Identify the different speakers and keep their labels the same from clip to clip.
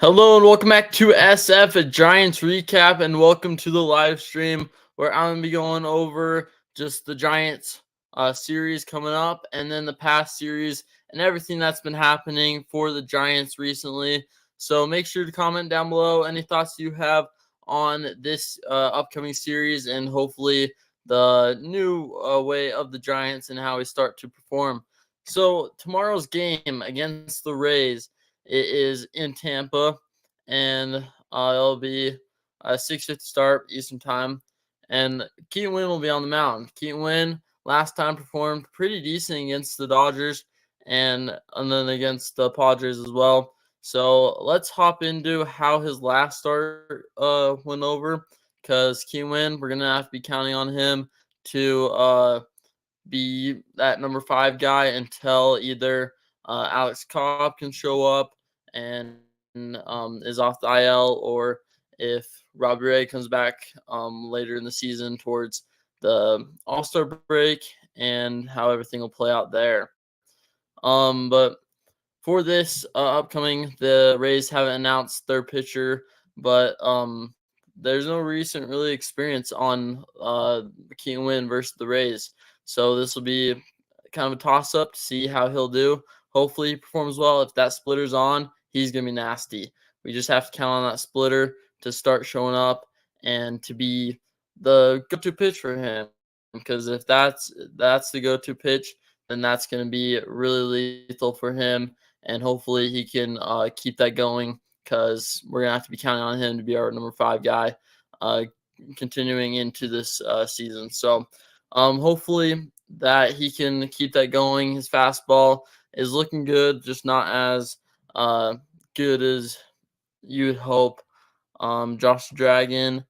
Speaker 1: Hello and welcome back to SF, a Giants recap, and welcome to the live stream where I'm gonna be going over just the Giants series coming up, and then the past series and everything that's been happening for the Giants recently. So make sure to comment down below any thoughts you have on this upcoming series, and hopefully the new way of the Giants and how we start to perform. So tomorrow's game against the Rays, it is in Tampa, and it'll be a 6:50 start Eastern time. And Keaton Wynn will be on the mound. Keaton Wynn last time performed pretty decent against the Dodgers and then against the Padres as well. So let's hop into how his last start went over, because Keaton Wynn, we're gonna have to be counting on him to be that number 5 guy until either Alex Cobb can show up and is off the IL, or if Robbie Ray comes back later in the season towards the All-Star break, and how everything will play out there. But for this upcoming, the Rays haven't announced their pitcher, but there's no recent really experience on Keaton Wynn versus the Rays. So this will be kind of a toss up to see how he'll do. Hopefully he performs well. If that splitter's on, he's going to be nasty. We just have to count on that splitter to start showing up and to be the go-to pitch for him. Because if that's the go-to pitch, then that's going to be really lethal for him. And hopefully he can keep that going, because we're going to have to be counting on him to be our number 5 guy continuing into this season. So hopefully that he can keep that going. His fastball is looking good, just not as good as you would hope. Josh Dragon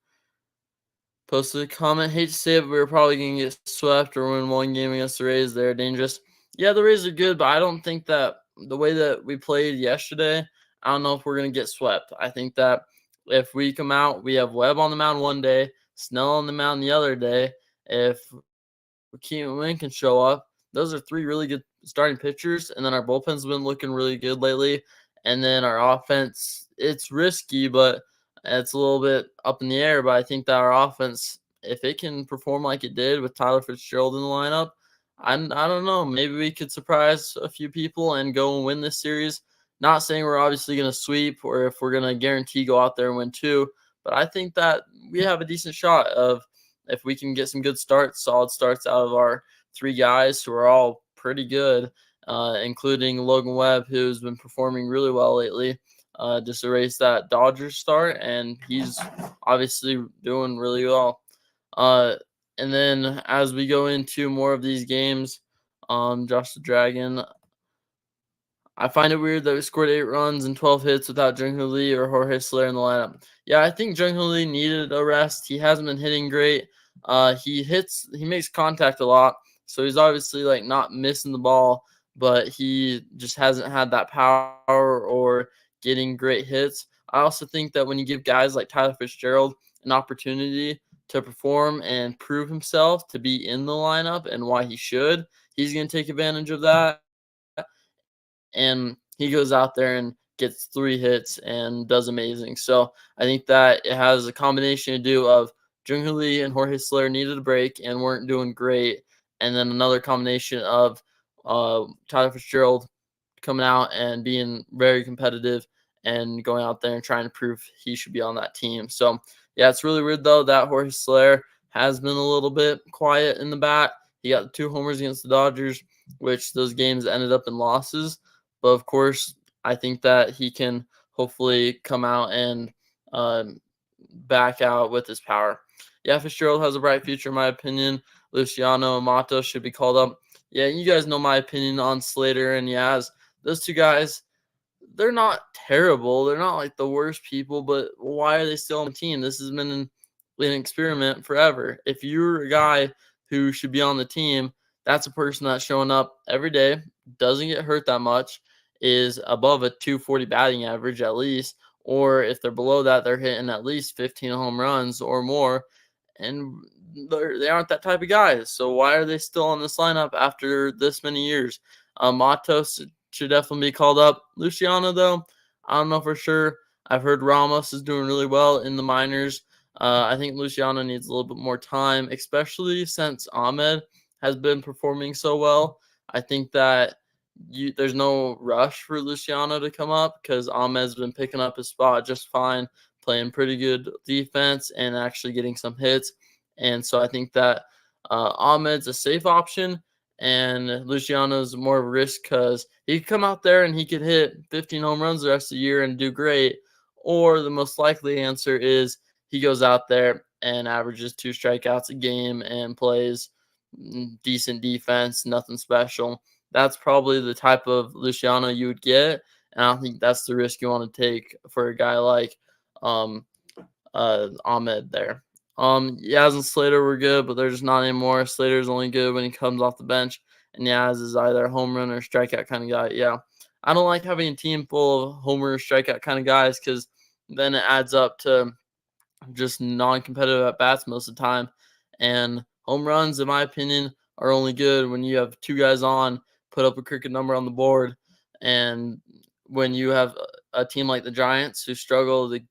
Speaker 1: posted a comment. Hate to say it, but we're probably going to get swept or win one game against the Rays. They're dangerous. Yeah, the Rays are good, but I don't think that the way that we played yesterday, I don't know if we're going to get swept. I think that if we come out, we have Webb on the mound one day, Snell on the mound the other day. If Keaton Wynn can show up, those are 3 really good starting pitchers. And then our bullpen's been looking really good lately. And then our offense, it's risky, but it's a little bit up in the air. But I think that our offense, if it can perform like it did with Tyler Fitzgerald in the lineup, I don't know. Maybe we could surprise a few people and go and win this series. Not saying we're obviously going to sweep, or if we're going to guarantee go out there and win 2, but I think that we have a decent shot of, if we can get some good starts, solid starts out of our 3 guys who are all pretty good, including Logan Webb, who's been performing really well lately. Just erased that Dodgers start, and he's obviously doing really well. And then as we go into more of these games, Josh the Dragon, I find it weird that we scored 8 runs and 12 hits without Jung-Hoo Lee or Jorge Soler in the lineup. Yeah, I think Jung-Hoo Lee needed a rest. He hasn't been hitting great. He makes contact a lot, so he's obviously like not missing the ball, but he just hasn't had that power or getting great hits. I also think that when you give guys like Tyler Fitzgerald an opportunity to perform and prove himself to be in the lineup and why he should, he's going to take advantage of that. And he goes out there and gets 3 hits and does amazing. So I think that it has a combination to do of Jung-Hoo Lee and Jorge Soler needed a break and weren't doing great, and then another combination of Tyler Fitzgerald coming out and being very competitive and going out there and trying to prove he should be on that team. So yeah, it's really weird though that Jorge Soler has been a little bit quiet in the bat. He got 2 homers against the Dodgers, which those games ended up in losses. But of course, I think that he can hopefully come out and back out with his power. Yeah, Fitzgerald has a bright future, in my opinion. Luciano and Matos should be called up. Yeah, you guys know my opinion on Slater and Yaz. Those 2 guys, they're not terrible. They're not like the worst people, but why are they still on the team? This has been an experiment forever. If you're a guy who should be on the team, that's a person that's showing up every day, doesn't get hurt that much, is above a 240 batting average at least, or if they're below that, they're hitting at least 15 home runs or more, and they aren't that type of guys. So why are they still on this lineup after this many years? Matos should definitely be called up. Luciano, though, I don't know for sure. I've heard Ramos is doing really well in the minors. I think Luciano needs a little bit more time, especially since Ahmed has been performing so well. I think that there's no rush for Luciano to come up because Ahmed's been picking up his spot just fine, playing pretty good defense and actually getting some hits. And so I think that Ahmed's a safe option, and Luciano's more of a risk because he could come out there and he could hit 15 home runs the rest of the year and do great. Or the most likely answer is he goes out there and averages 2 strikeouts a game and plays decent defense, nothing special. That's probably the type of Luciano you would get, and I don't think that's the risk you want to take for a guy like um, Ahmed there. Yaz and Slater were good, but they're just not anymore. Slater's only good when he comes off the bench, and Yaz is either a home run or strikeout kind of guy. Yeah, I don't like having a team full of homer strikeout kind of guys because then it adds up to just non-competitive at bats most of the time. And home runs, in my opinion, are only good when you have 2 guys on, put up a cricket number on the board, and when you have a team like the Giants who struggle to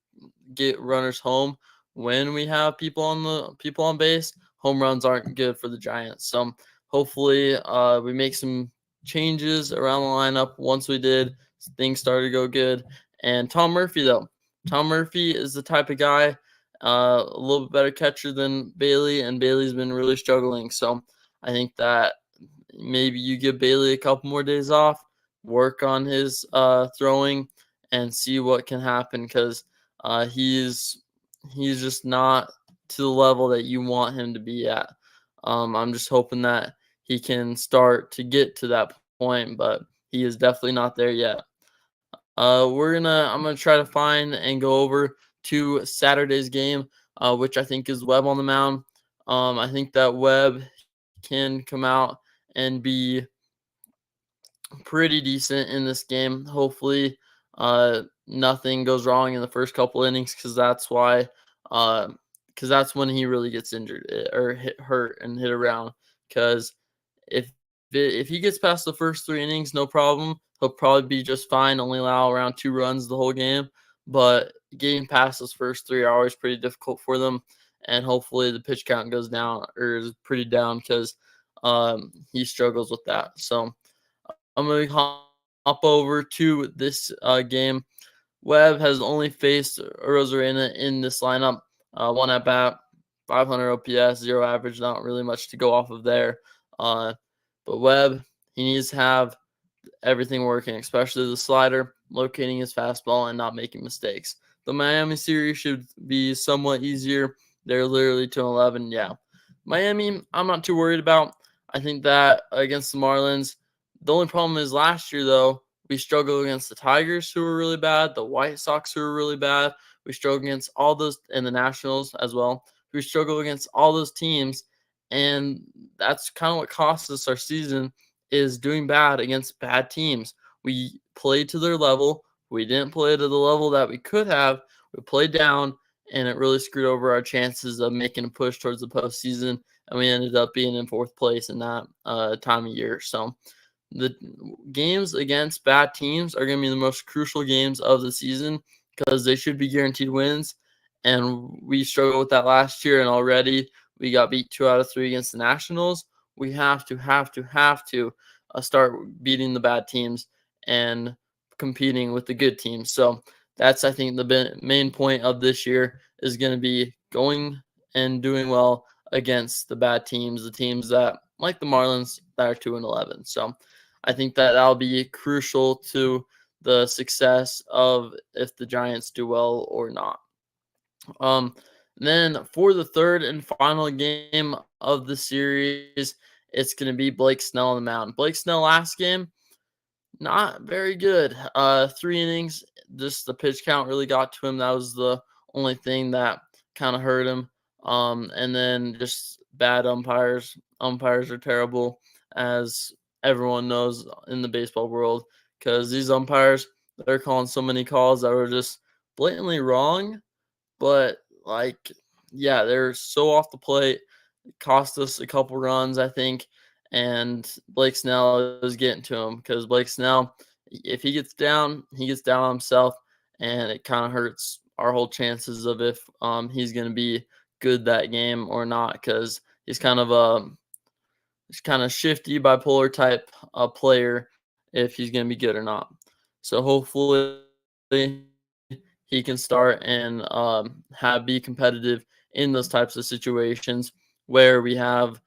Speaker 1: get runners home when we have people on base, home runs aren't good for the Giants. So hopefully we make some changes around the lineup. Once we did, things started to go good. And Tom Murphy, though, Tom Murphy is the type of guy, a little bit better catcher than Bailey, and Bailey's been really struggling. So I think that maybe you give Bailey a couple more days off, work on his throwing, and see what can happen because he's just not to the level that you want him to be at. I'm just hoping that he can start to get to that point, but he is definitely not there yet. I'm gonna try to find and go over to Saturday's game, which I think is Webb on the mound. I think that Webb can come out and be pretty decent in this game. Hopefully, nothing goes wrong in the first couple innings because that's when he really gets injured or hurt and hit around. Because if if he gets past the first 3 innings, no problem. He'll probably be just fine. Only allow around 2 runs the whole game, but getting past those first 3 are always pretty difficult for them. And hopefully, the pitch count goes down or is pretty down because he struggles with that. So I'm going to hop over to this game. Webb has only faced Rosarena in this lineup. 1 at bat, 500 OPS, 0 average, not really much to go off of there. But Webb, he needs to have everything working, especially the slider, locating his fastball, and not making mistakes. The Miami series should be somewhat easier. They're literally 2-11. Yeah. Miami, I'm not too worried about. I think that against the Marlins, the only problem is last year, though, we struggled against the Tigers, who were really bad, the White Sox, who were really bad. We struggled against all those, and the Nationals as well. We struggled against all those teams, and that's kind of what cost us our season is doing bad against bad teams. We played to their level. We didn't play to the level that we could have. We played down, and it really screwed over our chances of making a push towards the postseason, and we ended up being in 4th place in that time of year. So the games against bad teams are going to be the most crucial games of the season because they should be guaranteed wins. And we struggled with that last year, and already we got beat 2 out of 3 against the Nationals. We have to start beating the bad teams and competing with the good teams. So that's, I think, the main point of this year is going to be going and doing well against the bad teams, the teams that, like the Marlins, that are 2-11. So I think that that'll be crucial to the success of if the Giants do well or not. Then for the third and final game of the series, it's going to be Blake Snell on the mound. Blake Snell last game, not very good. 3 innings, just the pitch count really got to him. That was the only thing that kind of hurt him. And then just bad umpires. Umpires are terrible, as everyone knows in the baseball world, because these umpires, they're calling so many calls that were just blatantly wrong. But yeah, they're so off the plate. It cost us a couple runs, I think. And Blake Snell is getting to him because Blake Snell, if he gets down on himself. and it kind of hurts our whole chances of if he's going to be good that game or not, because he's kind of shifty, bipolar type player if he's going to be good or not. So hopefully he can start and have be competitive in those types of situations where we have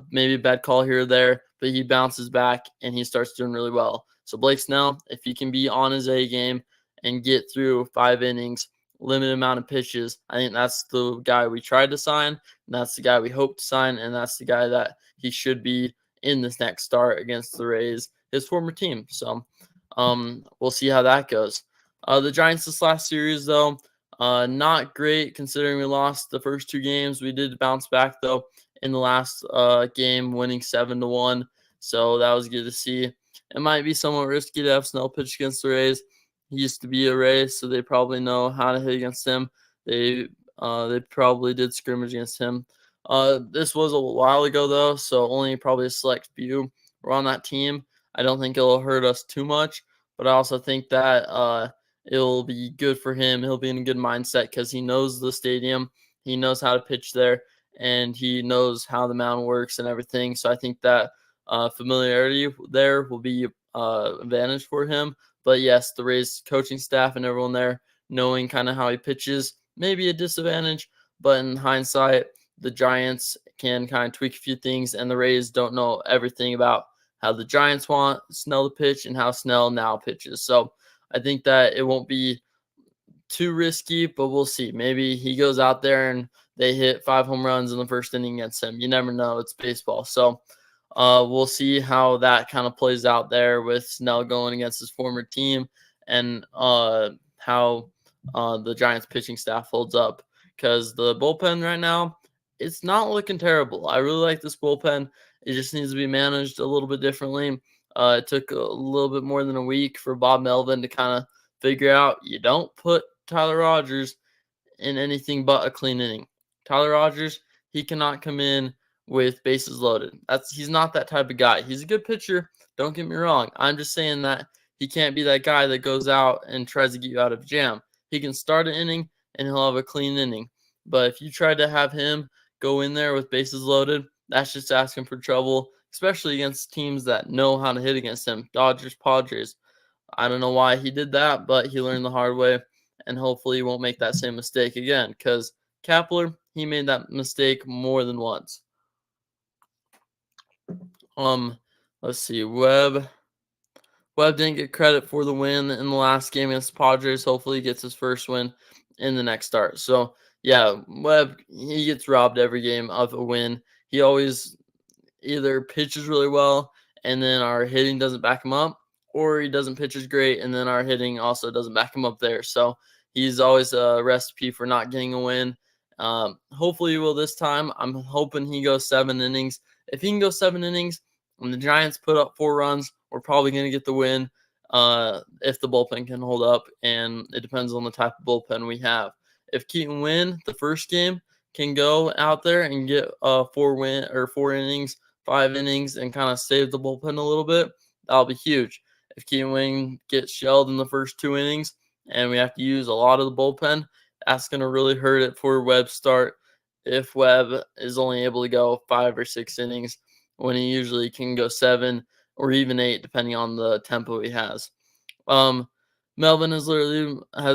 Speaker 1: maybe a bad call here or there, but he bounces back and he starts doing really well. So Blake Snell, if he can be on his A game and get through 5 innings, limited amount of pitches, I think that's the guy we tried to sign, and that's the guy we hope to sign, and that's the guy that he should be in this next start against the Rays, his former team. So we'll see how that goes. The Giants this last series, though, not great considering we lost the first 2 games. We did bounce back, though, in the last game, winning 7-1. So that was good to see. It might be somewhat risky to have Snell pitch against the Rays. He used to be a Ray, so they probably know how to hit against him. They probably did scrimmage against him. This was a while ago, though, so only probably a select few were on that team. I don't think it'll hurt us too much, but I also think that it'll be good for him. He'll be in a good mindset because he knows the stadium, he knows how to pitch there, and he knows how the mound works and everything. So I think that familiarity there will be advantage for him. But yes, the Rays coaching staff and everyone there knowing kind of how he pitches may be a disadvantage, but in hindsight, the Giants can kind of tweak a few things, and the Rays don't know everything about how the Giants want Snell to pitch and how Snell now pitches. So I think that it won't be too risky, but we'll see. Maybe he goes out there and they hit 5 home runs in the first inning against him. You never know. It's baseball. So we'll see how that kind of plays out there with Snell going against his former team, and how the Giants pitching staff holds up, because the bullpen right now, it's not looking terrible. I really like this bullpen. It just needs to be managed a little bit differently. It took a little bit more than a week for Bob Melvin to kind of figure out you don't put Tyler Rogers in anything but a clean inning. Tyler Rogers, he cannot come in with bases loaded. He's not that type of guy. He's a good pitcher, don't get me wrong. I'm just saying that he can't be that guy that goes out and tries to get you out of a jam. He can start an inning and he'll have a clean inning. But if you try to have him go in there with bases loaded, that's just asking for trouble, especially against teams that know how to hit against him. Dodgers, Padres. I don't know why he did that, but he learned the hard way, and hopefully he won't make that same mistake again, because Kapler, he made that mistake more than once. Let's see. Webb didn't get credit for the win in the last game against the Padres. Hopefully he gets his first win in the next start. So yeah, Webb, he gets robbed every game of a win. He always either pitches really well and then our hitting doesn't back him up, or he doesn't pitch as great and then our hitting also doesn't back him up there. So he's always a recipe for not getting a win. Hopefully he will this time. I'm hoping he goes 7 innings. If he can go 7 innings and the Giants put up 4 runs, we're probably going to get the win if the bullpen can hold up, and it depends on the type of bullpen we have. If Keaton Winn, the first game, can go out there and get 4 innings, 5 innings, and kind of save the bullpen a little bit, that'll be huge. If Keaton Winn gets shelled in the first 2 innings and we have to use a lot of the bullpen, that's going to really hurt it for Webb's start if Webb is only able to go 5 or 6 innings when he usually can go 7 or even 8, depending on the tempo he has. Melvin has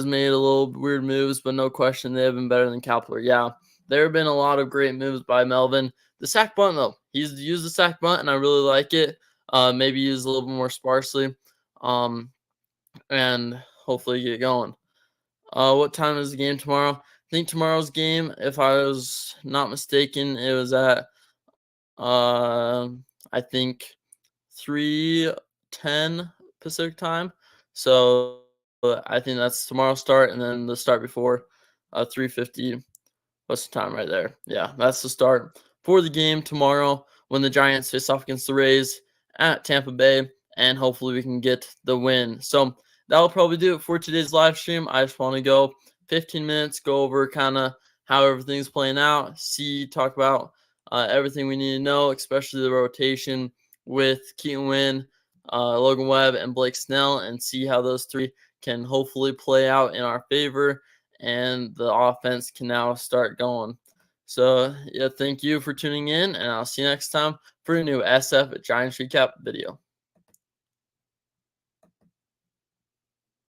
Speaker 1: made a little weird moves, but no question they have been better than Kapler. Yeah, there have been a lot of great moves by Melvin. The sack bunt, though, he's used the sack bunt, and I really like it. Maybe use a little bit more sparsely, and hopefully get going. What time is the game tomorrow? I think tomorrow's game, if I was not mistaken, it was at I think 3:10 Pacific time. So I think that's tomorrow's start, and then the start before 3:50. What's the time right there? Yeah, that's the start for the game tomorrow when the Giants face off against the Rays at Tampa Bay, and hopefully we can get the win. So that'll probably do it for today's live stream. I just want to go 15 minutes, go over kind of how everything's playing out, talk about everything we need to know, especially the rotation with Keaton Winn, Logan Webb, and Blake Snell, and see how those 3 can hopefully play out in our favor, and the offense can now start going. So, yeah, thank you for tuning in, and I'll see you next time for a new SF Giants recap video.